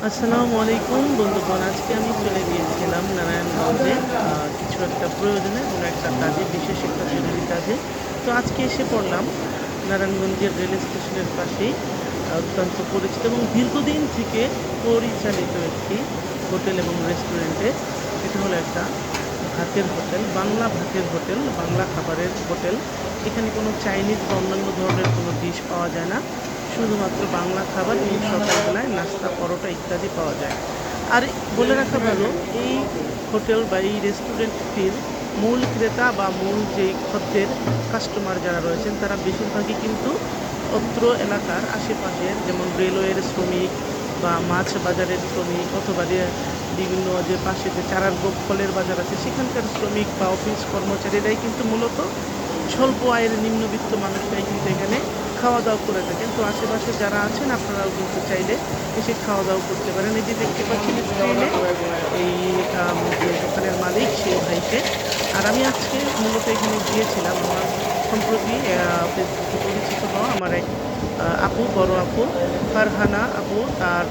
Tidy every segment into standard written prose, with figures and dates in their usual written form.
আসসালামু আলাইকুম বন্ধুগণ। আজকে আমি চলে গিয়েছিলাম নারায়ণগঞ্জে কিছু একটা প্রয়োজনে, কোনো একটা কাজে, বিশেষ একটা জরুরি কাজে। তো আজকে এসে পড়লাম নারায়ণগঞ্জের রেল স্টেশনের পাশেই অত্যন্ত পরিচিত এবং দীর্ঘদিন থেকে পরিচালিত একটি হোটেল এবং রেস্টুরেন্টে। এটা হলো একটা ভাতের হোটেল, বাংলা ভাতের হোটেল, বাংলা খাবারের হোটেল। এখানে কোনো চাইনিজ বা অন্যান্য ধরনের কোনো ডিশ পাওয়া যায় না, শুধুমাত্র বাংলা খাবার এবং সকালবেলায় নাস্তা, পরোটা ইত্যাদি পাওয়া যায়। আর বলে রাখা ভালো, এই হোটেল বা এই রেস্টুরেন্টটির মূল ক্রেতা বা মূল যেই খদ্দের কাস্টমার যারা রয়েছেন, তারা বেশিরভাগই কিন্তু অত্র এলাকার আশেপাশের, যেমন রেলওয়ের শ্রমিক বা মাছ বাজারের শ্রমিক, অথবা বিভিন্ন যে পাশে যে চারার ফলের বাজার আছে সেখানকার শ্রমিক বা অফিস কর্মচারীরাই কিন্তু মূলত স্বল্প আয়ের নিম্নবিত্ত মানুষরাই কিন্তু এখানে খাওয়া দাওয়া করে থাকেন। তো আশেপাশে যারা আছেন আপনারাও কিন্তু চাইলে এসে খাওয়া দাওয়া করতে পারেন। এই যে দেখতে পাচ্ছেন স্ক্রিনে এই যে দোকানের মালিক, সেই ভাইকে। আর আমি আজকে মূলত এখানে গিয়েছিলাম আমার সম্প্রতি ফেসবুকে পরিচিত হওয়া আমার এক আপু, বড় আপু ফারহানা আপু, তার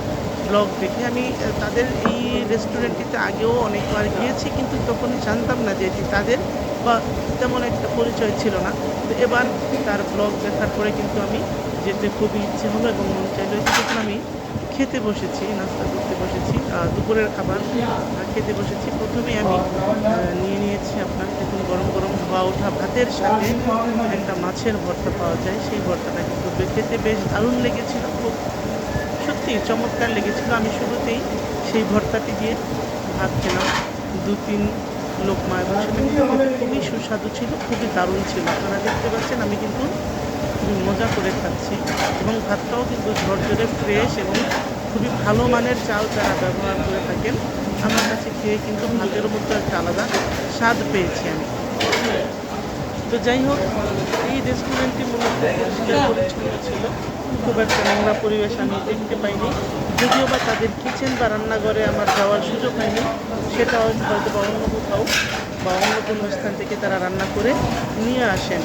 ব্লগ দেখে আমি তাদের এই রেস্টুরেন্টটিতে আগেও অনেকবার গিয়েছি, কিন্তু তখন জানতাম না যে এটি তাদের, বা তেমন একটা পরিচয় ছিল না। তো এবার তার ব্লগ দেখার পরে কিন্তু আমি যেতে খুবই ইচ্ছে হলো এবং মন চাইলো। তখন আমি খেতে বসেছি, নাস্তা করতে বসেছি, দুপুরের খাবার খেতে বসেছি। প্রথমেই আমি নিয়ে নিয়েছি আপনার, দেখুন, গরম গরম হওয়া ওঠা ভাতের সাথে একটা মাছের ভর্তা পাওয়া যায়। সেই ভর্তাটা কিন্তু খেতে বেশ দারুণ লেগেছিল, খুব সত্যি চমৎকার লেগেছিল। আমি শুরুতেই সেই ভর্তাটি দিয়ে ভাত খেলাম, 2-3 লোকমা, এবং সেটা কিন্তু খুবই সুস্বাদু ছিল, খুবই দারুণ ছিল। আপনারা দেখতে পাচ্ছেন আমি কিন্তু খুবই মজা করে খাচ্ছি, এবং ভাতটাও কিন্তু ঝরঝরে ফ্রেশ এবং খুবই ভালো মানের চাল যারা ব্যবহার করে থাকেন। আমার কাছে খেয়ে কিন্তু ভাতের মধ্যে একটা আলাদা স্বাদ পেয়েছি আমি। তো যাই হোক, এই রেস্টুরেন্টটি মূলত পরিষ্কার পরিচ্ছন্ন ছিল, খুব একটা নোংরা পরিবেশ আমি দেখতে পাইনি। যদিও বা তাদের কিচেন বা রান্নাঘরে আমার যাওয়ার সুযোগ হয়নি, সেটাও হয়তো বা অন্য কোথাও বা অন্য কোনো স্থান থেকে তারা রান্না করে নিয়ে আসেন,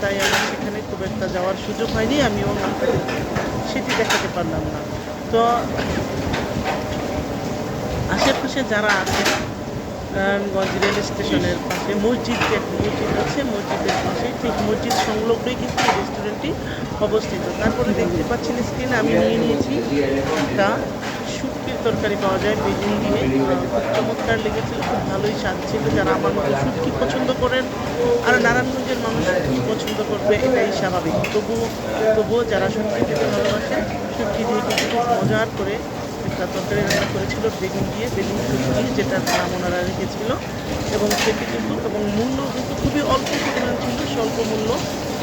তাই আমার সেখানে খুব একটা যাওয়ার সুযোগ হয়নি, আমিও আপনাদেরকে সেটি দেখাতে পারলাম না। তো আশেপাশে যারা আছেন, নারায়ণগঞ্জ রেল স্টেশনের পাশে মসজিদ, যে একটা মসজিদ আছে, মসজিদের পাশে, ঠিক মসজিদ সংলগ্নই কিন্তু এই রেস্টুরেন্টটি অবস্থিত। তারপরে দেখতে পাচ্ছেন স্ক্রিনে আমি নিয়ে নিয়েছি একটা শুটকির তরকারি পাওয়া যায় বেগুন দিয়ে, খুব চমৎকার লেগেছিল, খুব ভালোই স্বাদ ছিল। যারা আমার মতো শুটকি পছন্দ করেন, আর নারায়ণগঞ্জের মানুষ শুটকি পছন্দ করবে এটাই স্বাভাবিক, তবুও যারা শুটকি খেতে ভালোবাসেন, শুটকি দিয়ে কিন্তু খুব মজার করে একটা তরকারি রান্না করেছিল বেগুন দিয়ে, বেগুন শুটকি, যেটার নাম ওনারা রেখেছিল। এবং সেটি কিন্তু, এবং মূল্য কিন্তু খুবই অল্প পরিমাণ ছিল, স্বল্প মূল্য,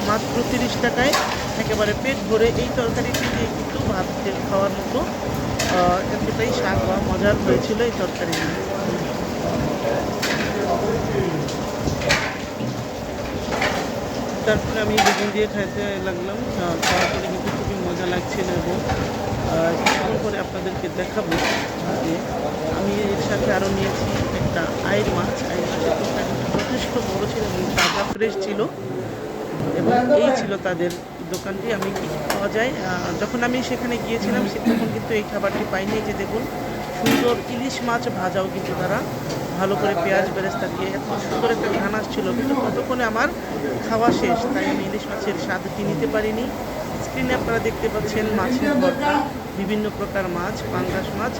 মাত্র 30 টাকায় একেবারে পেট ভরে এই তরকারিটি দিয়ে কিন্তু ভাত খাওয়ার মতো এতটাই স্বাদ বা মজার হয়েছিল এই তরকারি। তারপরে আমি বেগুন দিয়ে খাইতে লাগলাম, খাওয়ার পরে কিন্তু খুবই মজা লাগছিল। এবং কিছুক্ষণ পরে আপনাদেরকে দেখাবো যে আমি এর সাথে আরও নিয়েছি একটা আইড় মাছ। আইড় মাছের টুকরা কিন্তু যথেষ্ট বড় ছিল এবং তাজা ফ্রেশ ছিল। এবং এই ছিল তাদের দোকানটি। আমি কি পাওয়া যায়, যখন আমি সেখানে গিয়েছিলাম তখন কিন্তু এই খাবারটি পাইনি। যে দেখুন, সুন্দর ইলিশ মাছ ভাজাও কিন্তু তারা ভালো করে পেঁয়াজ বেরেস্তা দিয়ে, এত সুন্দর একটা ঘ্রাণ আসছিল, কিন্তু ততক্ষণে আমার খাওয়া শেষ, তাই আমি ইলিশ মাছের স্বাদটি নিতে পারিনি। স্ক্রিনে আপনারা দেখতে পাচ্ছেন মাছের ভর্তা, বিভিন্ন প্রকার মাছ, পাঙ্গাস মাছ।